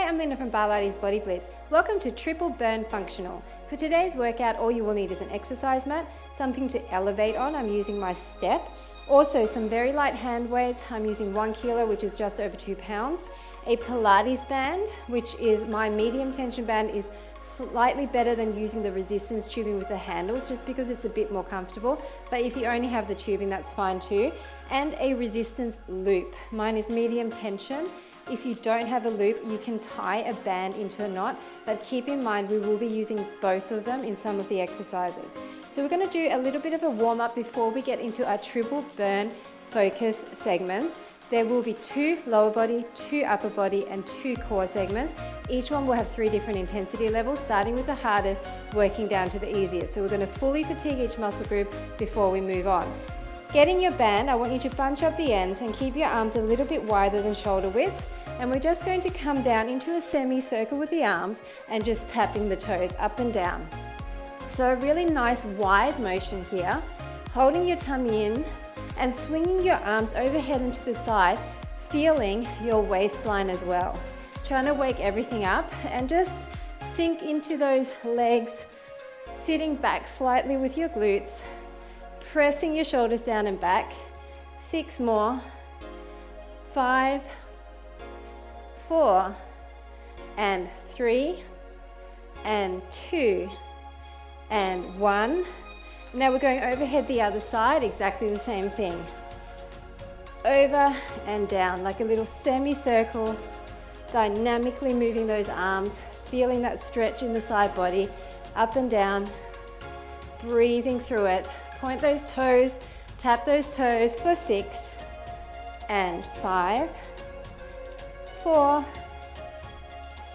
I'm Linda from Barlates Body Blitz. Welcome to Triple Burn Functional. For today's workout, all you will need is an exercise mat, something to elevate on. I'm using my step. Also, some very light hand weights. I'm using 1 kilo, which is just over 2 pounds. A Pilates band, which is my medium tension band, is slightly better than using the resistance tubing with the handles, just because it's a bit more comfortable. But if you only have the tubing, that's fine too. And a resistance loop. Mine is medium tension. If you don't have a loop, you can tie a band into a knot, but keep in mind we will be using both of them in some of the exercises. So we're going to do a little bit of a warm-up before we get into our triple burn focus segments. There will be 2 lower body, 2 upper body, and 2 core segments. Each one will have 3 different intensity levels, starting with the hardest, working down to the easiest. So we're going to fully fatigue each muscle group before we move on. Getting your band, I want you to bunch up the ends and keep your arms a little bit wider than shoulder width. And we're just going to come down into a semicircle with the arms and just tapping the toes up and down. So a really nice wide motion here, holding your tummy in and swinging your arms overhead and to the side, feeling your waistline as well. Trying to wake everything up and just sink into those legs, sitting back slightly with your glutes, pressing your shoulders down and back. 6 more, 5, 4, and 3, and 2, and 1. Now we're going overhead the other side, exactly the same thing. Over and down, like a little semicircle, dynamically moving those arms, feeling that stretch in the side body, up and down, breathing through it. Point those toes, tap those toes for 6, and 5, 4,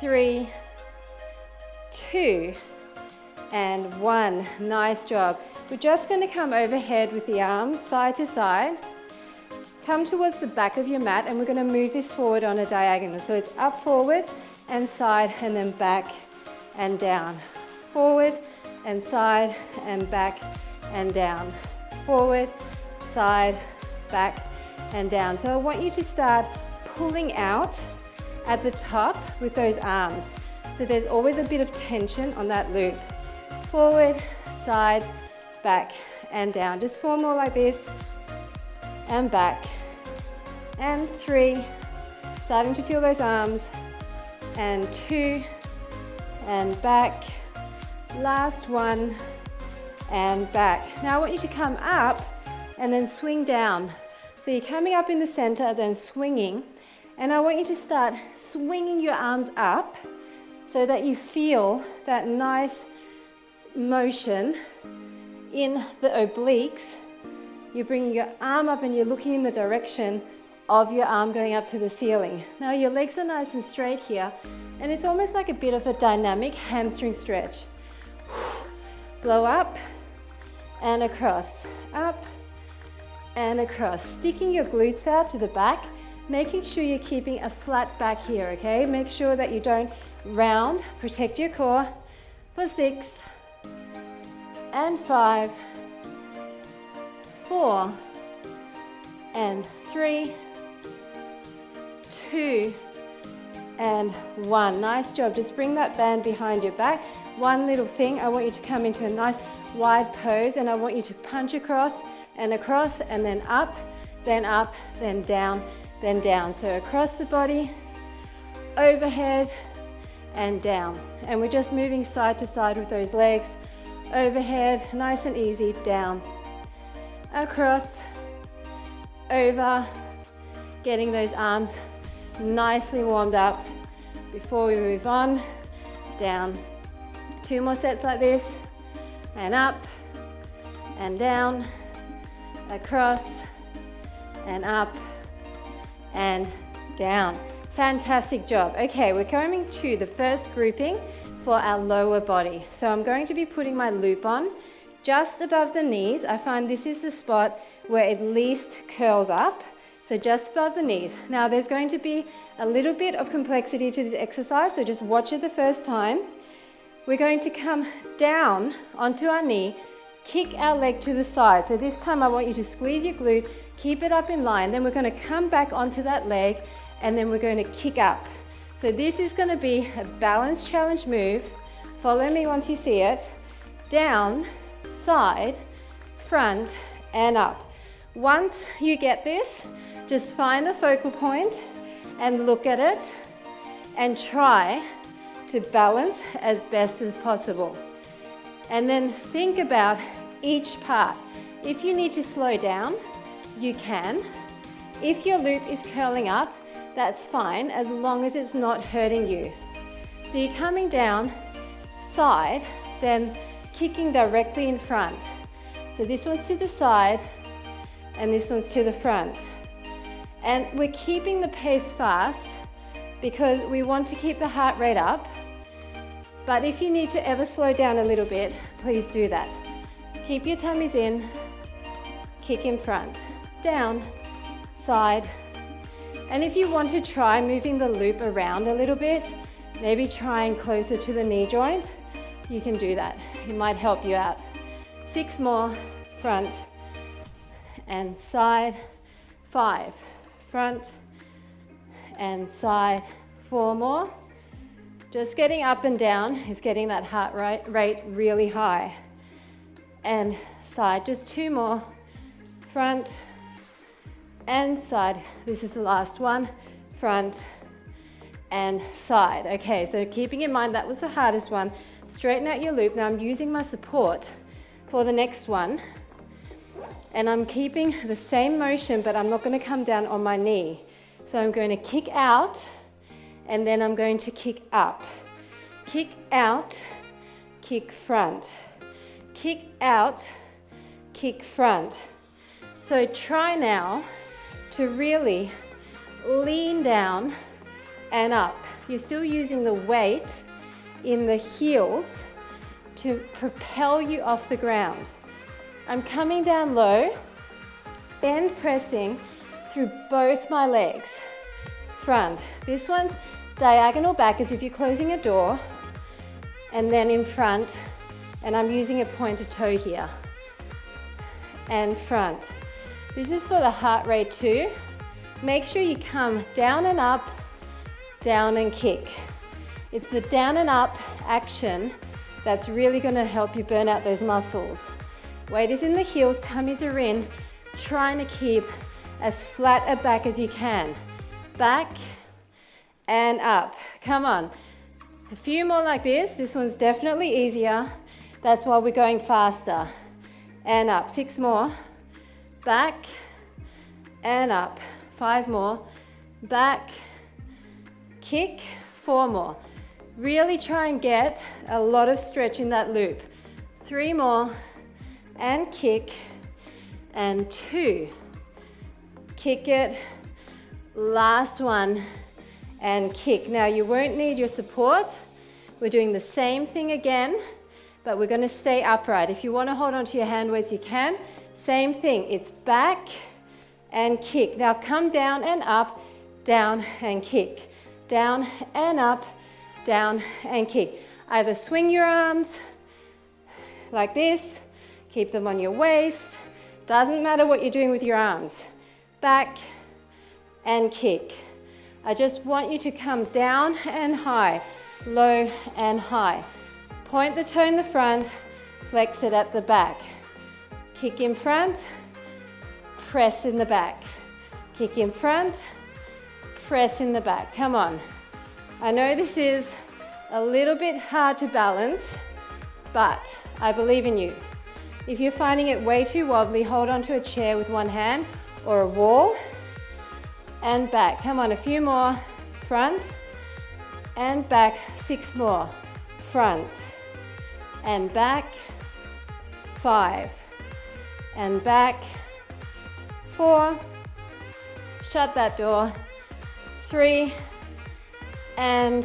3, 2, and 1. Nice job. We're just going to come overhead with the arms side to side. Come towards the back of your mat and we're going to move this forward on a diagonal. So it's up, forward, and side, and then back and down. Forward and side and back and down. Forward, side, back and down. So I want you to start pulling out at the top with those arms. So there's always a bit of tension on that loop. Forward, side, back and down. Just 4 more like this, and back, and 3, starting to feel those arms, and 2, and back, last 1, and back. Now I want you to come up and then swing down. So you're coming up in the center, then swinging, and I want you to start swinging your arms up so that you feel that nice motion in the obliques. You're bringing your arm up and you're looking in the direction of your arm going up to the ceiling. Now your legs are nice and straight here, and it's almost like a bit of a dynamic hamstring stretch. Blow up and across, up and across, sticking your glutes out to the back, making sure you're keeping a flat back here, okay? Make sure that you don't round, protect your core for 6, and 5, 4, and 3, 2, and 1. Nice job. Just bring that band behind your back. One little thing, I want you to come into a nice wide pose, and I want you to punch across, and then up, then down, then down. So across the body, overhead, and down. And we're just moving side to side with those legs. Overhead, nice and easy, down, across, over, getting those arms nicely warmed up before we move on, down. 2 more sets like this, and up, and down, across, and up, and down. Fantastic job. Okay, we're coming to the first grouping for our lower body. So I'm going to be putting my loop on just above the knees. I find this is the spot where it least curls up. So just above the knees. Now there's going to be a little bit of complexity to this exercise, so just watch it the first time. We're going to come down onto our knee, kick our leg to the side. So this time I want you to squeeze your glute, keep it up in line. Then we're going to come back onto that leg, and then we're going to kick up. So this is going to be a balance challenge move. Follow me once you see it. Down, side, front, and up. Once you get this, just find the focal point and look at it and try to balance as best as possible. And then think about each part. If you need to slow down, you can. If your loop is curling up, that's fine as long as it's not hurting you. So you're coming down, side, then kicking directly in front. So this one's to the side and this one's to the front. And we're keeping the pace fast because we want to keep the heart rate up. But if you need to ever slow down a little bit, please do that. Keep your tummies in, kick in front, down, side. And if you want to try moving the loop around a little bit, maybe trying closer to the knee joint, you can do that. It might help you out. 6 more, front and side. 5, front and side. 4 more. Just getting up and down is getting that heart rate really high. And side, just 2 more. Front and side. This is the last one. Front and side. Okay, so keeping in mind that was the hardest one. Straighten out your loop. Now I'm using my support for the next one. And I'm keeping the same motion, but I'm not going to come down on my knee. So I'm going to kick out, and then I'm going to kick up. Kick out, kick front. Kick out, kick front. So try now to really lean down and up. You're still using the weight in the heels to propel you off the ground. I'm coming down low, bend pressing through both my legs. Front. This one's diagonal back as if you're closing a door, and then in front, and I'm using a pointed toe here. And front. This is for the heart rate too. Make sure you come down and up, down and kick. It's the down and up action that's really going to help you burn out those muscles. Weight is in the heels, tummies are in, trying to keep as flat a back as you can. Back and up. Come on. A few more like this. This one's definitely easier. That's why we're going faster. And up. 6 more. Back and up. 5 more. Back, kick. 4 more. Really try and get a lot of stretch in that loop. 3 more, and kick, and 2. Kick it, last one, and kick. Now you won't need your support. We're doing the same thing again, but we're gonna stay upright. If you wanna hold on to your hand weights, you can. Same thing, it's back and kick. Now come down and up, down and kick. Down and up, down and kick. Either swing your arms like this, keep them on your waist. Doesn't matter what you're doing with your arms. Back and kick. I just want you to come down and high, low and high. Point the toe in the front, flex it at the back. Kick in front, press in the back. Kick in front, press in the back. Come on. I know this is a little bit hard to balance, but I believe in you. If you're finding it way too wobbly, hold onto a chair with one hand or a wall and back. Come on, a few more. Front and back. 6 more. Front and back. 5 and back. 4. Shut that door. 3 and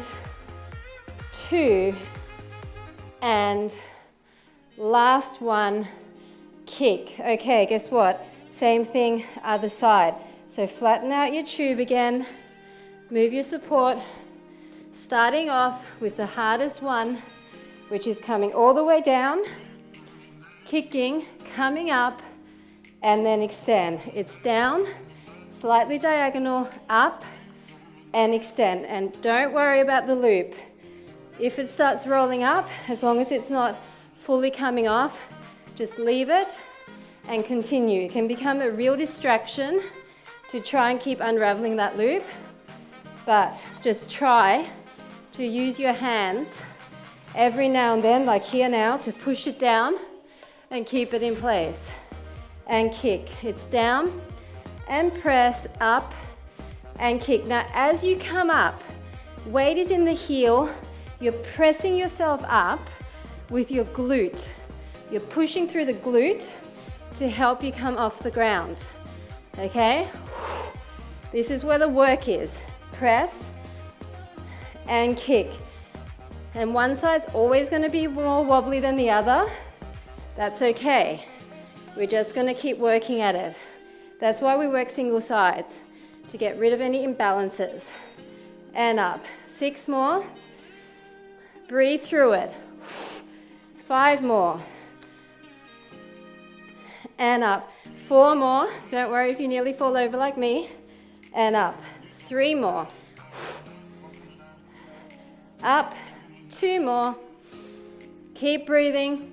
2 and last one, kick. Okay, guess what? Same thing, other side. So flatten out your tube again, move your support, starting off with the hardest one, which is coming all the way down, kicking, coming up, and then extend. It's down, slightly diagonal, up, and extend. And don't worry about the loop. If it starts rolling up, as long as it's not fully coming off, just leave it and continue. It can become a real distraction to try and keep unraveling that loop, but just try to use your hands every now and then, like here now, to push it down and keep it in place. And kick. It's down and press, up and kick. Now, as you come up, weight is in the heel. You're pressing yourself up with your glute. You're pushing through the glute to help you come off the ground. Okay? This is where the work is. Press and kick. And one side's always going to be more wobbly than the other. That's okay. We're just going to keep working at it. That's why we work single sides, to get rid of any imbalances. And up. 6 more. Breathe through it. 5 more. And up. 4 more. Don't worry if you nearly fall over like me. And up. 3 more. Up. 2 more. Keep breathing.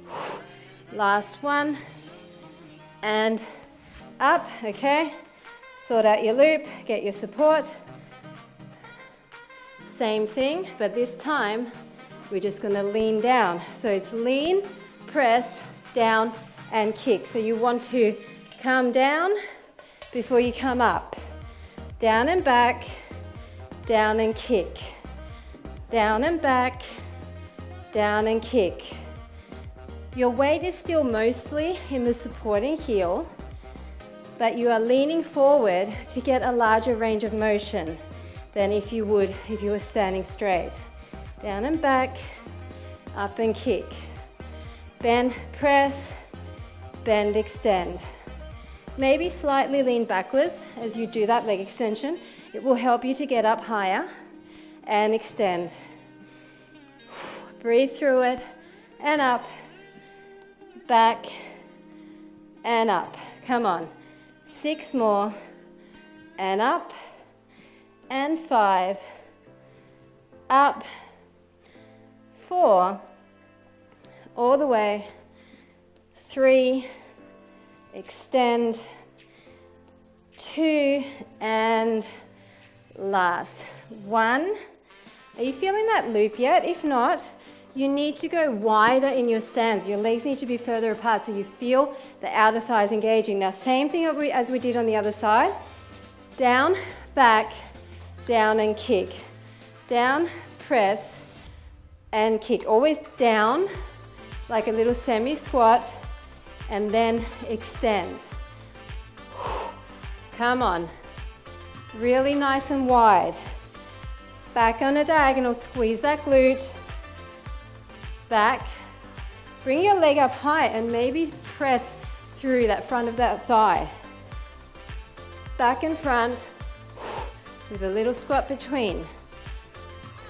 Last one. And up. Okay. Sort out your loop. Get your support. Same thing, but this time we're just going to lean down. So it's lean, press, down, and kick. So you want to come down before you come up. Down and back, down and kick. Down and back, down and kick. Your weight is still mostly in the supporting heel, but you are leaning forward to get a larger range of motion than if you would if you were standing straight. Down and back, up and kick. Bend, press, bend, extend. Maybe slightly lean backwards as you do that leg extension. It will help you to get up higher and extend. Breathe through it and up, back and up. Come on. 6 more and up and 5, up, 4, all the way, 3, extend, 2, and last. 1. Are you feeling that loop yet? If not, you need to go wider in your stance. Your legs need to be further apart so you feel the outer thighs engaging. Now, same thing as we did on the other side. Down, back, down and kick. Down, press, and kick. Always down, like a little semi-squat, and then extend. Come on. Really nice and wide. Back on a diagonal, squeeze that glute. Back. Bring your leg up high and maybe press through that front of that thigh. Back and front with a little squat between.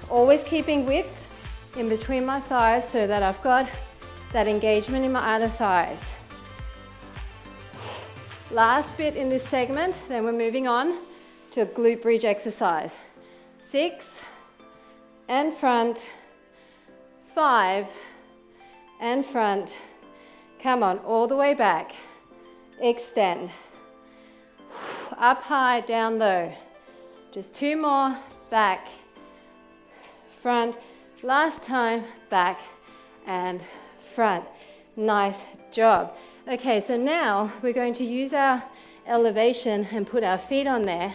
Always keeping width in between my thighs so that I've got that engagement in my outer thighs. Last bit in this segment, then we're moving on to a glute bridge exercise. 6 and front, 5 and front. Come on, all the way back. Extend. Up high, down low. Just 2 more, back, front. Last time, back and front. Nice job. Okay, so now we're going to use our elevation and put our feet on there,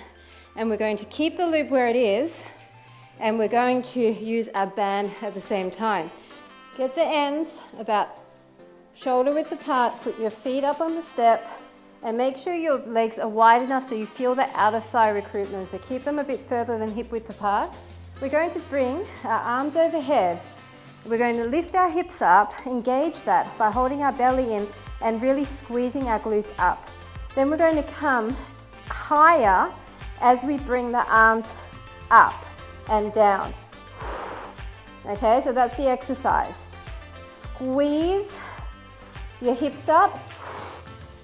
and we're going to keep the loop where it is, and we're going to use our band at the same time. Get the ends about shoulder width apart, put your feet up on the step, and make sure your legs are wide enough so you feel the outer thigh recruitment, so keep them a bit further than hip width apart. We're going to bring our arms overhead. We're going to lift our hips up, engage that by holding our belly in and really squeezing our glutes up. Then we're going to come higher as we bring the arms up and down. Okay, so that's the exercise. Squeeze your hips up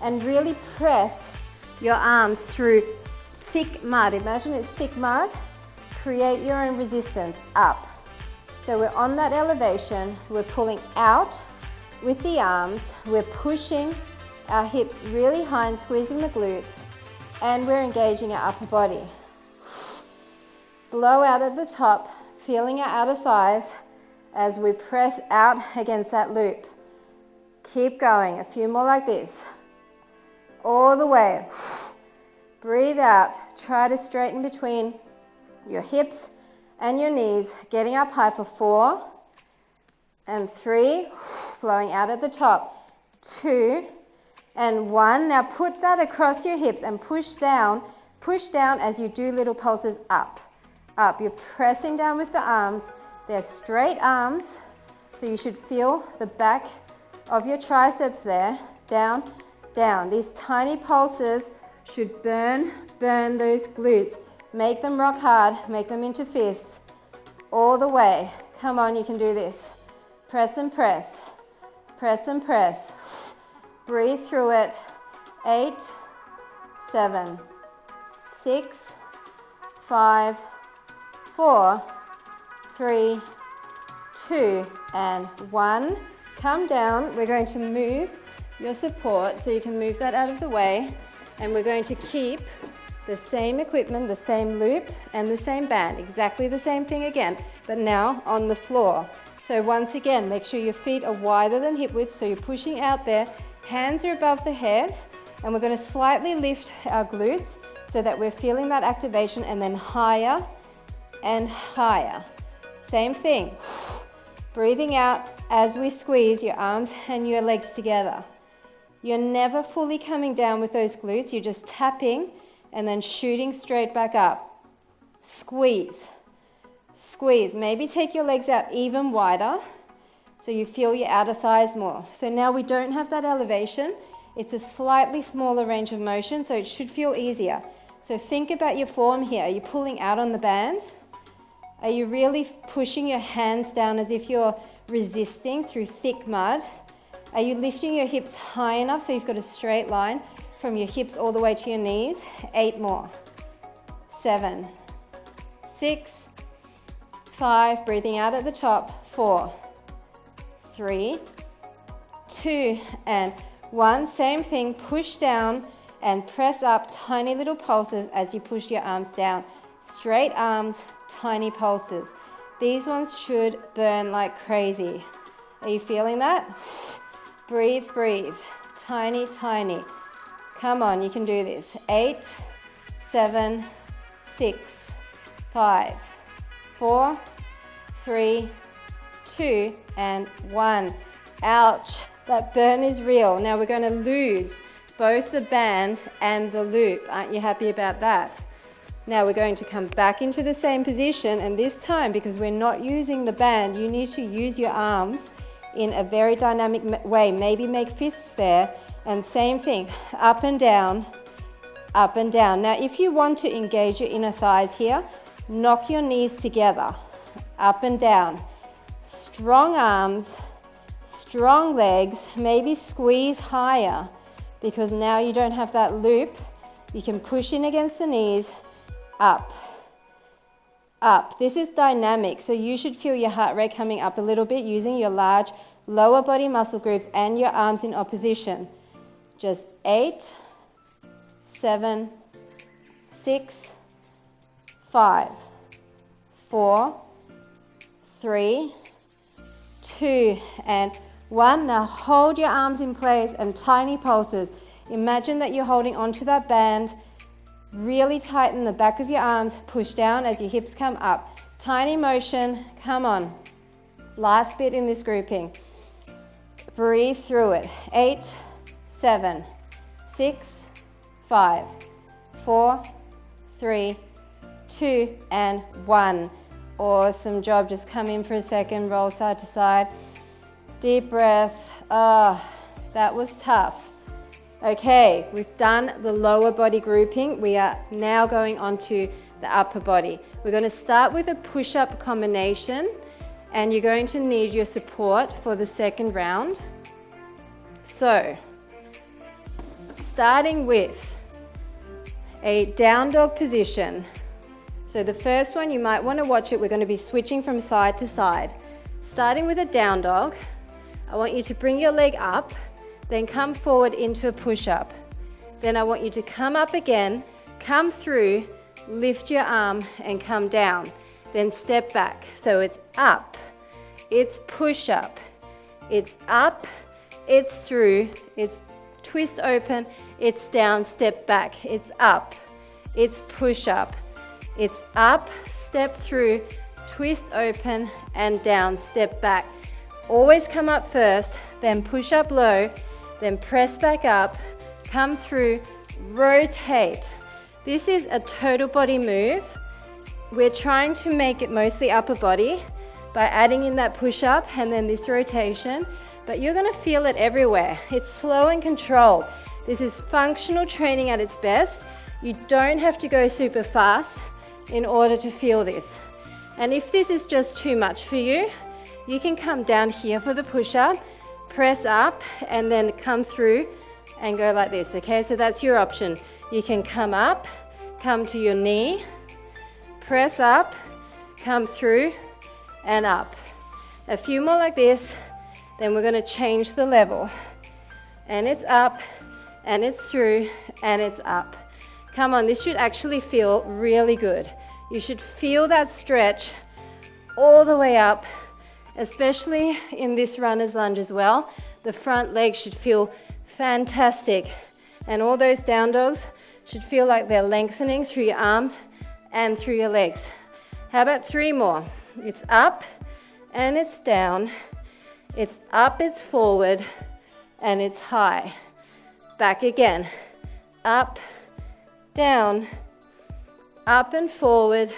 and really press your arms through thick mud. Imagine it's thick mud. create your own resistance, up. So we're on that elevation, we're pulling out with the arms, we're pushing our hips really high and squeezing the glutes, and we're engaging our upper body. Blow out at the top, feeling our outer thighs as we press out against that loop. Keep going, a few more like this. All the way. Breathe out, try to straighten between your hips and your knees, getting up high for 4 and 3, blowing out at the top, 2 and 1. Now put that across your hips and push down as you do little pulses up, up. You're pressing down with the arms. They're straight arms, so you should feel the back of your triceps there, down, down. These tiny pulses should burn those glutes. Make them rock hard, make them into fists, all the way. Come on, you can do this. Press and press, press and press. Breathe through it. 8, 7, 6, 5, 4, 3, 2, and 1. Come down. We're going to move your support so you can move that out of the way, and we're going to keep the same equipment, the same loop, and the same band. Exactly the same thing again, but now on the floor. So once again, make sure your feet are wider than hip width, so you're pushing out there. Hands are above the head, and we're going to slightly lift our glutes so that we're feeling that activation, and then higher and higher. Same thing. Breathing out as we squeeze your arms and your legs together. You're never fully coming down with those glutes. You're just tapping and then shooting straight back up. Squeeze, squeeze. Maybe take your legs out even wider so you feel your outer thighs more. So now we don't have that elevation. It's a slightly smaller range of motion, so it should feel easier. So think about your form here. Are you pulling out on the band? Are you really pushing your hands down as if you're resisting through thick mud? Are you lifting your hips high enough so you've got a straight line from your hips all the way to your knees? 8 more. 7, 6, 5, breathing out at the top. 4, 3, 2, and 1. Same thing, push down and press up, tiny little pulses as you push your arms down. Straight arms, tiny pulses. These ones should burn like crazy. Are you feeling that? Breathe, breathe. Tiny, tiny. Come on, you can do this. 8, 7, 6, 5, 4, 3, 2, and 1. Ouch, that burn is real. Now we're going to lose both the band and the loop. Aren't you happy about that? Now we're going to come back into the same position, and this time, because we're not using the band, you need to use your arms in a very dynamic way. Maybe make fists there, and same thing, up and down, up and down. Now if you want to engage your inner thighs here, knock your knees together, up and down. Strong arms, strong legs, maybe squeeze higher, because now you don't have that loop. You can push in against the knees, up, up. This is dynamic, so you should feel your heart rate coming up a little bit using your large lower body muscle groups and your arms in opposition. Just 8, 7, 6, 5, 4, 3, 2, and 1. Now hold your arms in place and tiny pulses. Imagine that you're holding onto that band. Really tighten the back of your arms, push down as your hips come up. Tiny motion, come on. Last bit in this grouping. Breathe through it. 8, 7, 6, 5, 4, 3, 2, and 1. Awesome job. Just come in for a second, roll side to side. Deep breath. Ah, that was tough. Okay, we've done the lower body grouping. We are now going on to the upper body. We're going to start with a push-up combination, and you're going to need your support for the second round. So, starting with a down dog position. So the first one, you might want to watch it. We're going to be switching from side to side. Starting with a down dog, I want you to bring your leg up, then come forward into a push-up. Then I want you to come up again, come through, lift your arm and come down. Then step back. So it's up, it's push-up, it's up, it's through, it's twist open, it's down, step back, it's up, it's push-up, it's up, step through, twist open and down, step back. Always come up first, then push up low, then press back up, come through, rotate. This is a total body move. We're trying to make it mostly upper body by adding in that push-up and then this rotation, but you're gonna feel it everywhere. It's slow and controlled. This is functional training at its best. You don't have to go super fast in order to feel this. And if this is just too much for you, you can come down here for the push-up, press up, and then come through and go like this, okay? So that's your option. You can come up, come to your knee, press up, come through, and up. A few more like this, then we're gonna change the level. And it's up, and it's through, and it's up. Come on, this should actually feel really good. You should feel that stretch all the way up, especially in this runner's lunge as well. The front leg should feel fantastic. And all those down dogs should feel like they're lengthening through your arms and through your legs. How about 3 more? It's up and it's down. It's up, it's forward, and it's high. Back again. Up, down, up and forward,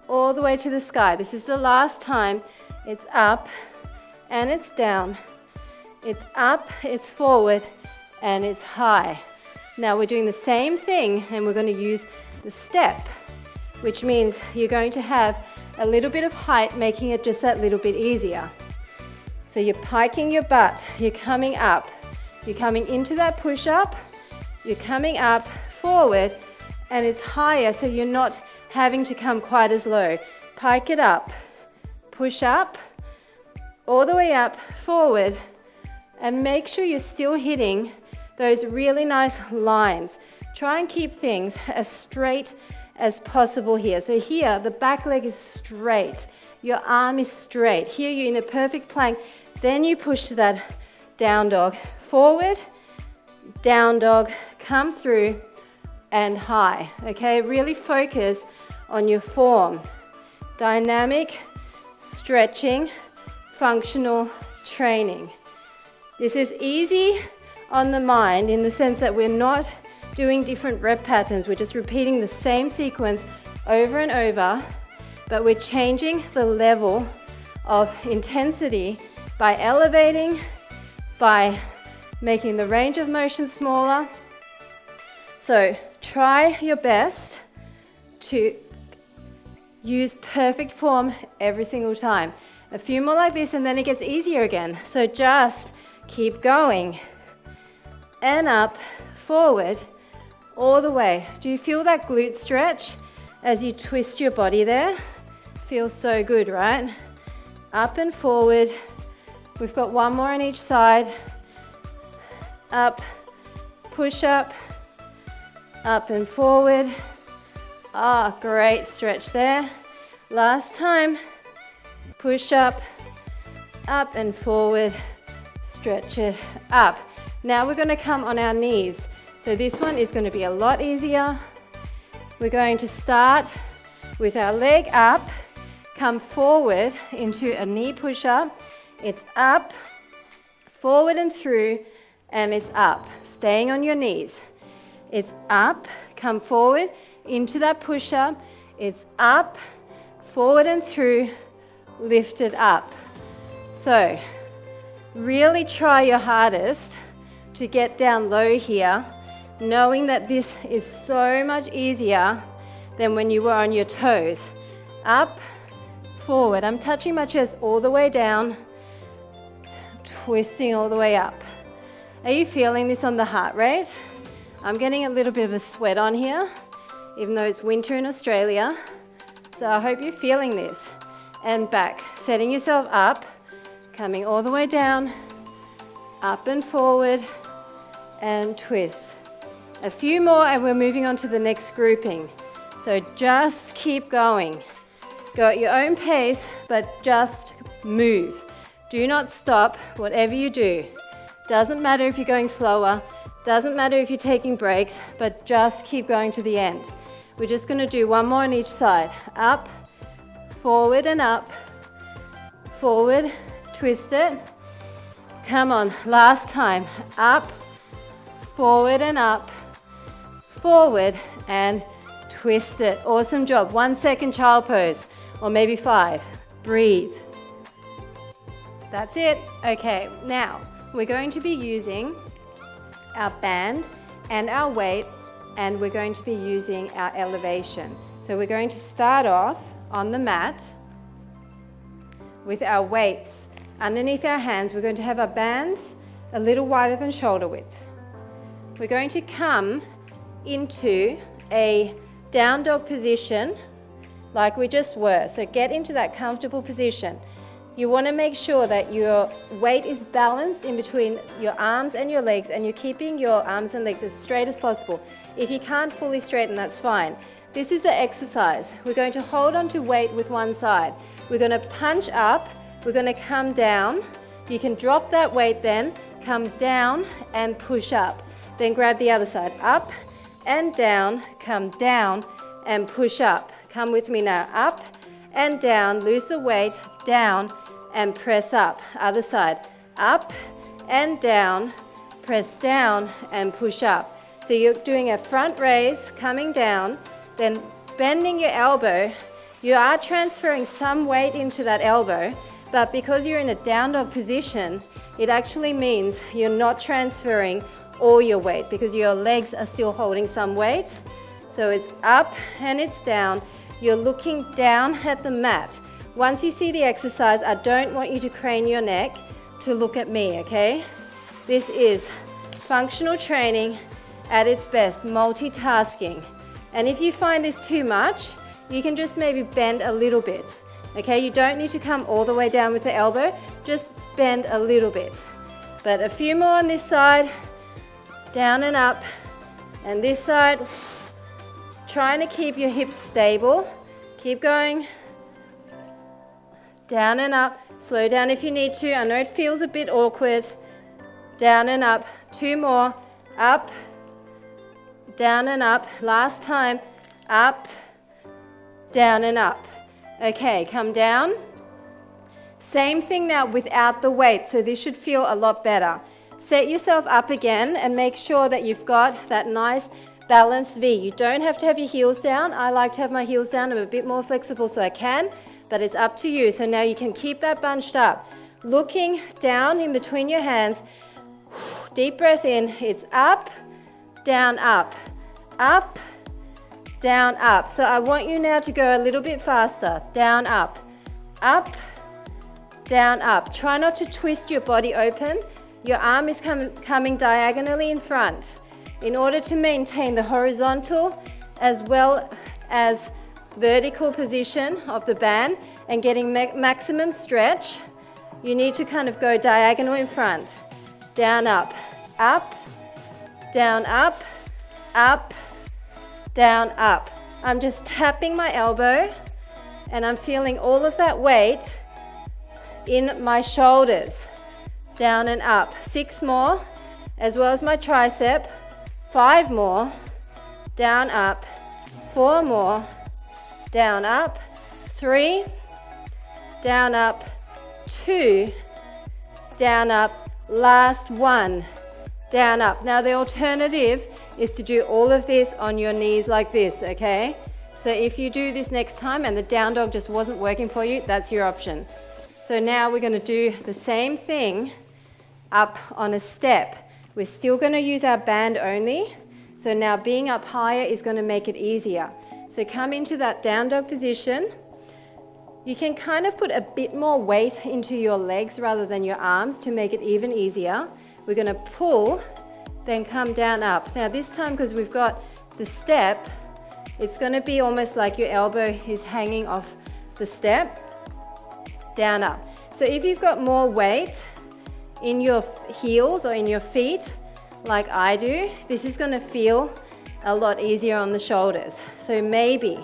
all the way to the sky. This is the last time. It's up and it's down. It's up, it's forward, and it's high. Now we're doing the same thing, and we're going to use the step, which means you're going to have a little bit of height, making it just that little bit easier. So you're piking your butt, you're coming up, you're coming into that push-up, you're coming up, forward, and it's higher, so you're not having to come quite as low. Pike it up, push up, all the way up, forward, and make sure you're still hitting those really nice lines. Try and keep things as straight as possible here. So here, the back leg is straight, your arm is straight. Here you're in a perfect plank, then you push to that down dog. Forward, down dog, come through, and high, okay? Really focus on your form. Dynamic, stretching, functional training. This is easy on the mind in the sense that we're not doing different rep patterns. We're just repeating the same sequence over and over, but we're changing the level of intensity by elevating, by making the range of motion smaller. So try your best to use perfect form every single time. A few more like this and then it gets easier again. So just keep going. And up, forward, all the way. Do you feel that glute stretch as you twist your body there? Feels so good, right? Up and forward. We've got 1 more on each side. Up, push up and forward. Ah, great stretch there. Last time. Push up and forward. Stretch it up. Now we're going to come on our knees. So this one is going to be a lot easier. We're going to start with our leg up, come forward into a knee push-up. It's up, forward and through, and it's up. Staying on your knees. It's up, come forward into that push-up. It's up, forward and through, lift it up. So really try your hardest to get down low here, knowing that this is so much easier than when you were on your toes. Up, forward. I'm touching my chest all the way down, twisting all the way up. Are you feeling this on the heart rate? I'm getting a little bit of a sweat on here, even though it's winter in Australia. So I hope you're feeling this. And back, setting yourself up, coming all the way down, up and forward, and twist. A few more and we're moving on to the next grouping. So just keep going. Go at your own pace, but just move. Do not stop, whatever you do. Doesn't matter if you're going slower, doesn't matter if you're taking breaks, but just keep going to the end. We're just going to do one more on each side. Up, forward and up, forward, twist it. Come on, last time. Up, forward and up, forward and twist it. Awesome job. 1 second child pose, or maybe 5. Breathe. That's it. Okay, now we're going to be using our band and our weight, and we're going to be using our elevation. So we're going to start off on the mat with our weights. Underneath our hands, we're going to have our bands a little wider than shoulder width. We're going to come into a down dog position like we just were. So get into that comfortable position. You want to make sure that your weight is balanced in between your arms and your legs, and you're keeping your arms and legs as straight as possible. If you can't fully straighten, that's fine. This is the exercise. We're going to hold on to weight with one side. We're going to punch up. We're going to come down. You can drop that weight then, come down and push up. Then grab the other side. Up and down, come down and push up. Come with me now. Up and down, lose the weight, down and press up. Other side. Up and down, press down and push up. So you're doing a front raise, coming down, then bending your elbow. You are transferring some weight into that elbow, but because you're in a down dog position, it actually means you're not transferring all your weight because your legs are still holding some weight. So it's up and it's down. You're looking down at the mat. Once you see the exercise, I don't want you to crane your neck to look at me, okay? This is functional training at its best, multitasking. And if you find this too much, you can just maybe bend a little bit, okay? You don't need to come all the way down with the elbow, just bend a little bit. But a few more on this side, down and up, and this side, trying to keep your hips stable. Keep going, down and up, slow down if you need to. I know it feels a bit awkward. Down and up, 2 more, up, down and up, last time, up, down and up. Okay, come down. Same thing now without the weight, so this should feel a lot better. Set yourself up again and make sure that you've got that nice balanced V. You don't have to have your heels down. I like to have my heels down. I'm a bit more flexible so I can, but it's up to you. So now you can keep that bunched up. Looking down in between your hands, deep breath in, it's up, down, up, up, down, up. So I want you now to go a little bit faster. Down, up, down, up. Try not to twist your body open. Your arm is coming diagonally in front. In order to maintain the horizontal as well as vertical position of the band and getting maximum stretch, you need to kind of go diagonal in front. Down, up, down, up, down, up. I'm just tapping my elbow and I'm feeling all of that weight in my shoulders. Down and up. 6 more, as well as my tricep. 5 more, down, up. 4 more, down, up. 3, down, up. 2, down, up. Last 1, down, up. Now the alternative is to do all of this on your knees like this, okay? So if you do this next time and the down dog just wasn't working for you, that's your option. So now we're going to do the same thing up on a step. We're still going to use our band only. So now being up higher is going to make it easier. So come into that down dog position. You can kind of put a bit more weight into your legs rather than your arms to make it even easier. We're going to pull, then come down, up. Now this time, because we've got the step, It's going to be almost like your elbow is hanging off the step. Down, up. So if you've got more weight in your heels or in your feet, like I do, this is going to feel a lot easier on the shoulders. So maybe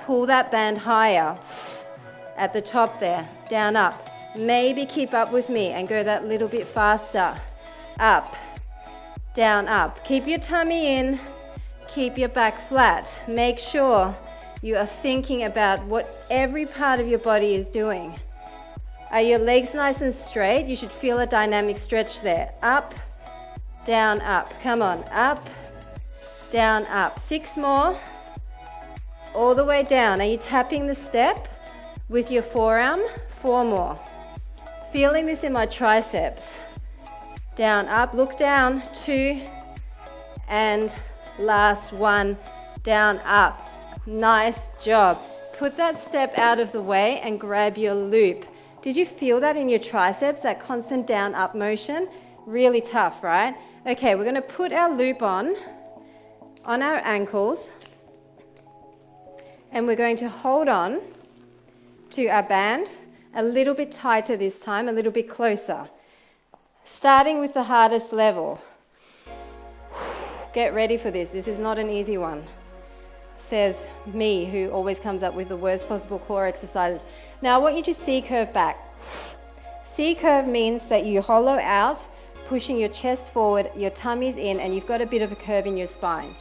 pull that band higher at the top there. Down, up. Maybe keep up with me and go that little bit faster. Up, down, up. Keep your tummy in, keep your back flat. Make sure you are thinking about what every part of your body is doing. Are your legs nice and straight? You should feel a dynamic stretch there. Up, down, up. Come on, up, down, up. 6 more. All the way down. Are you tapping the step with your forearm? 4 more. Feeling this in my triceps. Down, up, look down. 2, and last 1. Down, up. Nice job. Put that step out of the way and grab your loop. Did you feel that in your triceps, that constant down, up motion? Really tough, right? Okay, we're going to put our loop on our ankles, and we're going to hold on to our band a little bit tighter this time, a little bit closer. Starting with the hardest level. Get ready for this. This is not an easy one. Says me, who always comes up with the worst possible core exercises. Now I want you to C-curve back. C-curve means that you hollow out, pushing your chest forward, your tummy's in, and you've got a bit of a curve in your spine.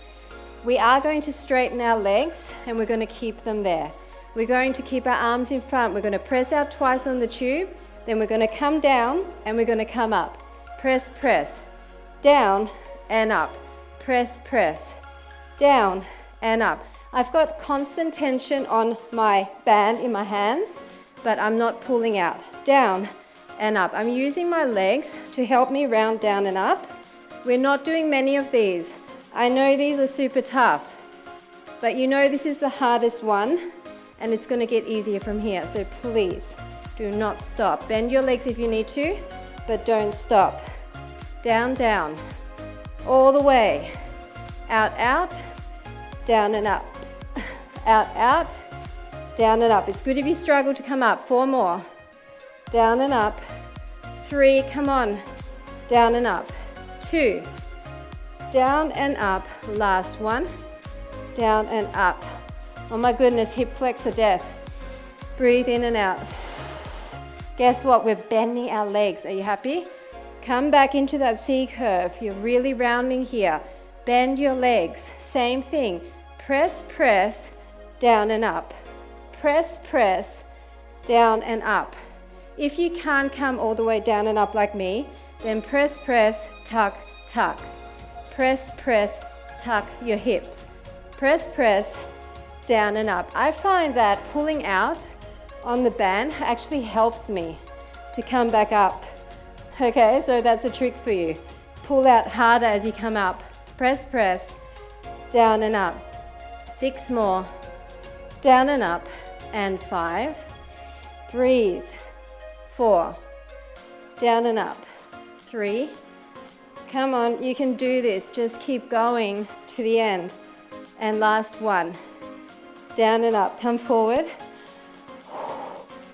We are going to straighten our legs, and we're going to keep them there. We're going to keep our arms in front. We're going to press out twice on the tube, then we're going to come down, and we're going to come up. Press, press, down and up. Press, press, down and up. I've got constant tension on my band in my hands, but I'm not pulling out. Down and up. I'm using my legs to help me round down and up. We're not doing many of these. I know these are super tough, but you know this is the hardest one, and it's going to get easier from here. So please do not stop. Bend your legs if you need to, but don't stop. Down, down, all the way. Out, out, down and up. Out, out, down and up. It's good if you struggle to come up. 4 more. Down and up. 3, come on. Down and up. 2, down and up. Last 1. Down and up. Oh my goodness, hip flexor death. Breathe in and out. Guess what? We're bending our legs. Are you happy? Come back into that C curve. You're really rounding here. Bend your legs. Same thing. Press, press, down and up. Press, press, down and up. If you can't come all the way down and up like me, then press, press, tuck, tuck. Press, press, tuck your hips. Press, press, down and up. I find that pulling out on the band actually helps me to come back up. Okay, so that's a trick for you. Pull out harder as you come up. Press, press, down and up. 6 more. Down and up. And 5. Breathe. 4. Down and up. 3. Come on, you can do this. Just keep going to the end. And last 1. Down and up. Come forward.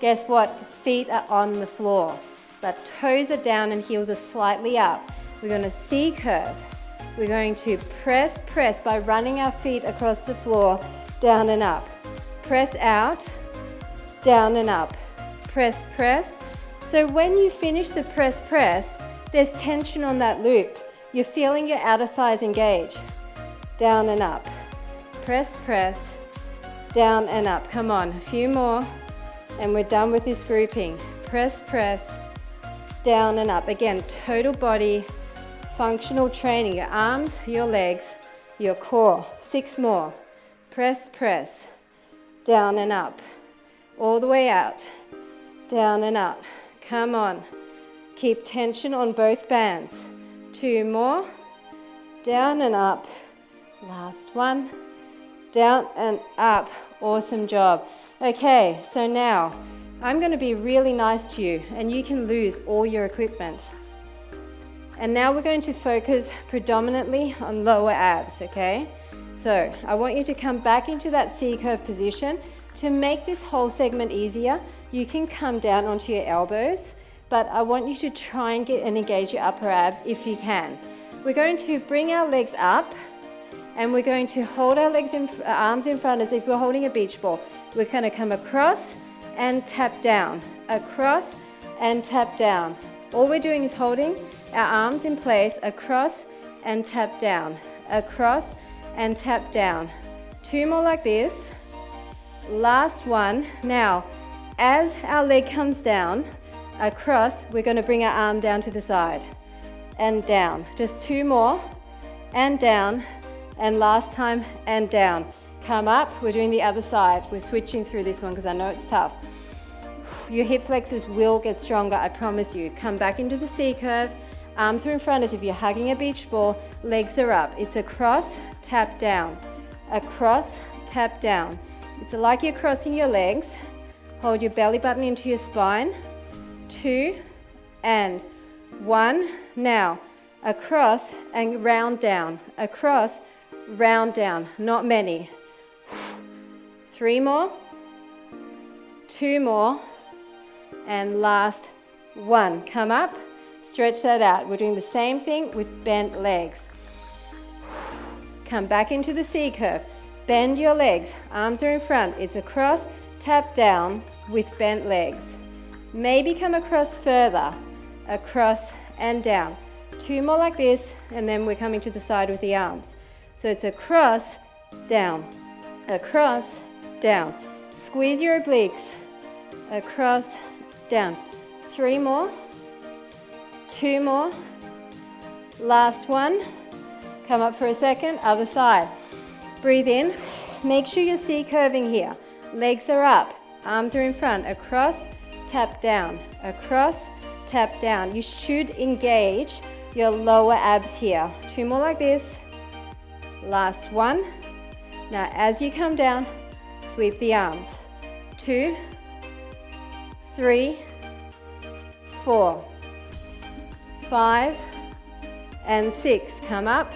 Guess what? Feet are on the floor, but toes are down and heels are slightly up. We're going to C-curve. We're going to press, press by running our feet across the floor, down and up. Press out, down and up. Press, press. So when you finish the press, press, there's tension on that loop. You're feeling your outer thighs engage. Down and up. Press, press, down and up. Come on, a few more. And we're done with this grouping. Press, press, down and up. Again, total body, functional training. Your arms, your legs, your core. 6 more. Press, press, down and up. All the way out, down and up. Come on. Keep tension on both bands. 2 more. Down and up. Last 1. Down and up. Awesome job. Okay, so now I'm going to be really nice to you, and you can lose all your equipment. And now we're going to focus predominantly on lower abs, okay? So I want you to come back into that C-curve position. To make this whole segment easier, you can come down onto your elbows, but I want you to try and get and engage your upper abs if you can. We're going to bring our legs up, and we're going to hold our arms in front as if we're holding a beach ball. We're going to come across and tap down, across and tap down. All we're doing is holding our arms in place, across and tap down, across and tap down. 2 more like this. Last one. Now, as our leg comes down, across, we're going to bring our arm down to the side and down. Just 2 more, and down, and last time, and down. Come up, we're doing the other side. We're switching through this one because I know it's tough. Your hip flexors will get stronger, I promise you. Come back into the C-curve. Arms are in front as if you're hugging a beach ball. Legs are up. It's across, tap down. Across, tap down. It's like you're crossing your legs. Hold your belly button into your spine. 2 and 1. Now, across and round down. Across, round down. Not many. 3 more. 2 more. And last 1. Come up. Stretch that out. We're doing the same thing with bent legs. Come back into the C-curve. Bend your legs. Arms are in front. It's across, tap down with bent legs. Maybe come across further. Across and down. 2 more like this, and then we're coming to the side with the arms. So it's across, down. Across, down. Squeeze your obliques. Across, down. 3 more. 2 more. Last one. Come up for a second. Other side. Breathe in. Make sure you're C-curving here. Legs are up. Arms are in front. Across, tap down. Across, tap down. You should engage your lower abs here. 2 more like this. Last one. Now as you come down, sweep the arms. 2, 3, 4, 5, and 6. Come up.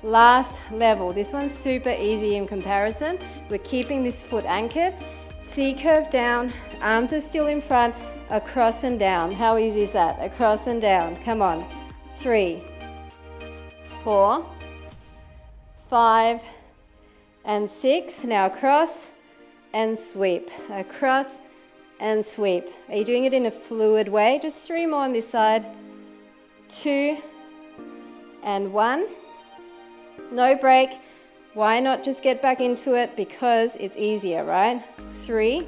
Last level. This one's super easy in comparison. We're keeping this foot anchored. C-curve down. Arms are still in front. Across and down. How easy is that? Across and down. Come on. 3, 4, 5, and 6. Now across and sweep. Across and sweep. Are you doing it in a fluid way? Just 3 more on this side. 2 and 1. No break. Why not just get back into it? Because it's easier, right? 3,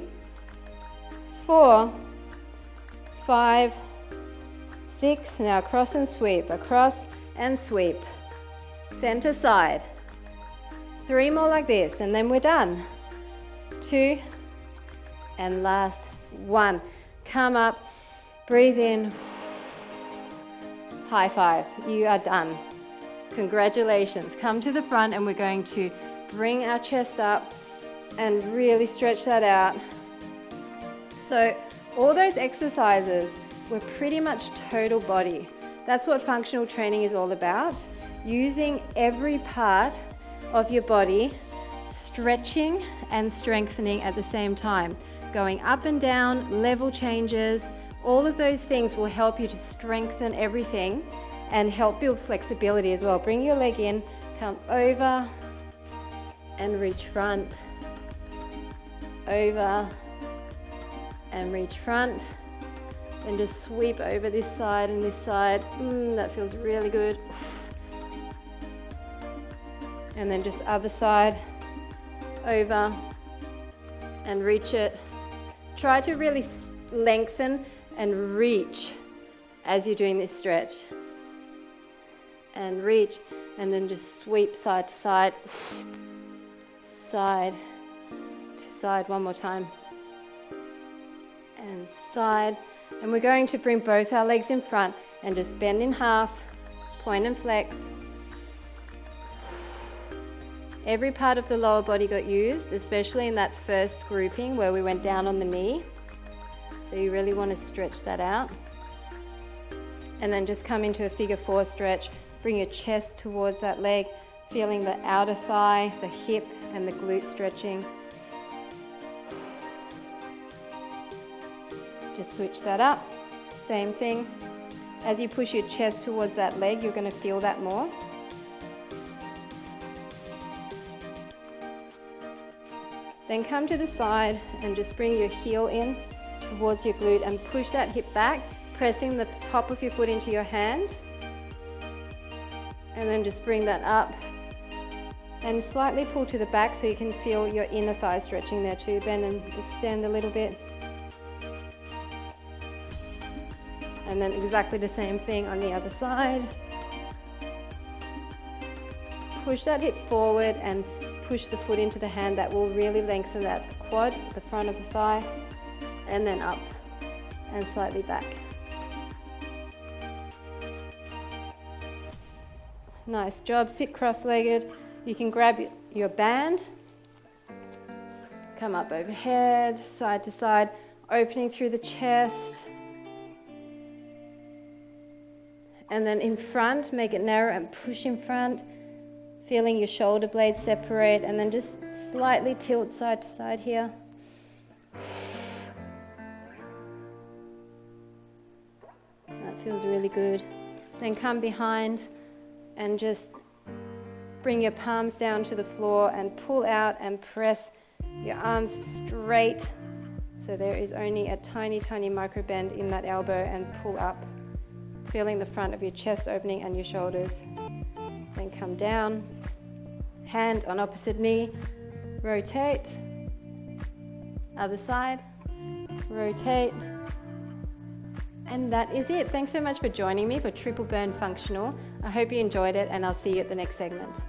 4, 5, 6. Now across and sweep. Across and sweep. Center side. 3 more like this, and then we're done. 2 and last 1. Come up. Breathe in. High five. You are done. Congratulations. Come to the front, and we're going to bring our chest up and really stretch that out. So all those exercises were pretty much total body. That's what functional training is all about. Using every part of your body, stretching and strengthening at the same time. Going up and down, level changes, all of those things will help you to strengthen everything and help build flexibility as well. Bring your leg in, come over and reach front, over and reach front, then just sweep over this side and this side. That feels really good. And then just other side, over and reach it. Try to really lengthen and reach as you're doing this stretch. And reach, and then just sweep side to side, side to side. One more time. And side. And we're going to bring both our legs in front and just bend in half, point and flex. Every part of the lower body got used, especially in that first grouping where we went down on the knee. So you really want to stretch that out. And then just come into a figure 4 stretch. Bring your chest towards that leg. feeling the outer thigh, the hip, and the glute stretching. Just switch that up. Same thing. As you push your chest towards that leg, you're going to feel that more. Then come to the side and just bring your heel in towards your glute and push that hip back, pressing the top of your foot into your hand. And then just bring that up and slightly pull to the back so you can feel your inner thigh stretching there too. Bend and extend a little bit. And then exactly the same thing on the other side. Push that hip forward and push the foot into the hand. That will really lengthen that quad, the front of the thigh, and then up and slightly back. Nice job. Sit cross-legged. You can grab your band, come up overhead, side to side, opening through the chest. And then in front, make it narrow and push in front, feeling your shoulder blades separate, and then just slightly tilt side to side here. That feels really good. Then come behind and just bring your palms down to the floor and pull out and press your arms straight. So there is only a tiny, tiny micro bend in that elbow, and pull up, feeling the front of your chest opening and your shoulders. Then come down, hand on opposite knee, rotate, other side, rotate. And that is it. Thanks so much for joining me for Triple Burn Functional. I hope you enjoyed it, and I'll see you at the next segment.